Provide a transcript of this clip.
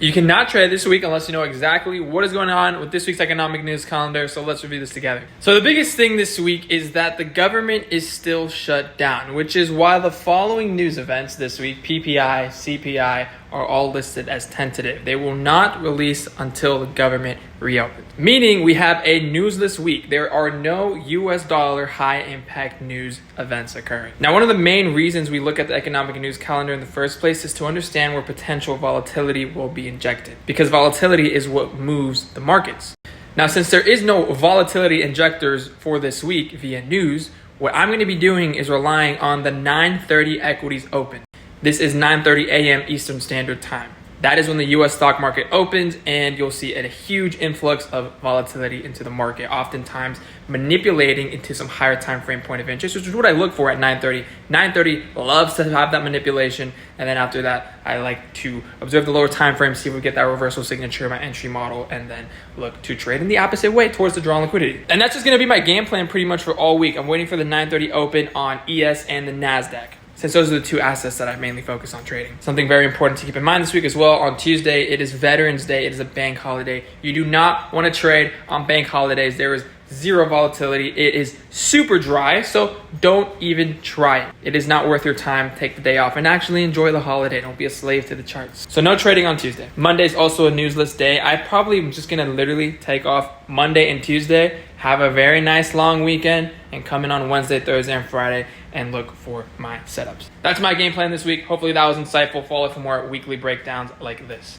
You cannot trade this week unless you know exactly what is going on with this week's economic news calendar. So let's review this together. So the biggest thing this week is that the government is still shut down, which is why the following news events this week, PPI, CPI, are all listed as tentative. They will not release until the government reopens. Meaning we have a newsless week. There are no US dollar high impact news events occurring. Now, one of the main reasons we look at the economic news calendar in the first place is to understand where potential volatility will be injected, because volatility is what moves the markets. Now, since there is no volatility injectors for this week via news, what I'm going to be doing is relying on the 9:30 equities open. This is 9:30 a.m. Eastern Standard Time. That is when the U.S. stock market opens, and you'll see a huge influx of volatility into the market, oftentimes manipulating into some higher time frame point of interest, which is what I look for at 9:30. 9:30 loves to have that manipulation, and then after that, I like to observe the lower time frame, see if we get that reversal signature in my entry model, and then look to trade in the opposite way towards the drawn liquidity. And that's just going to be my game plan pretty much for all week. I'm waiting for the 9:30 open on ES and the NASDAQ, since those are the two assets that I mainly focus on trading. Something very important to keep in mind this week as well, on Tuesday, it is Veterans Day. It is a bank holiday. You do not want to trade on bank holidays. There is zero volatility. It is super dry, so don't even try it. It is not worth your time. Take the day off and actually enjoy the holiday. Don't be a slave to the charts. So no trading on Tuesday. Monday is also a newsless day. I probably am just going to literally take off Monday and Tuesday, have a very nice long weekend, and come in on Wednesday, Thursday, and Friday and look for my setups. That's my game plan this week. Hopefully that was insightful. Follow for more weekly breakdowns like this.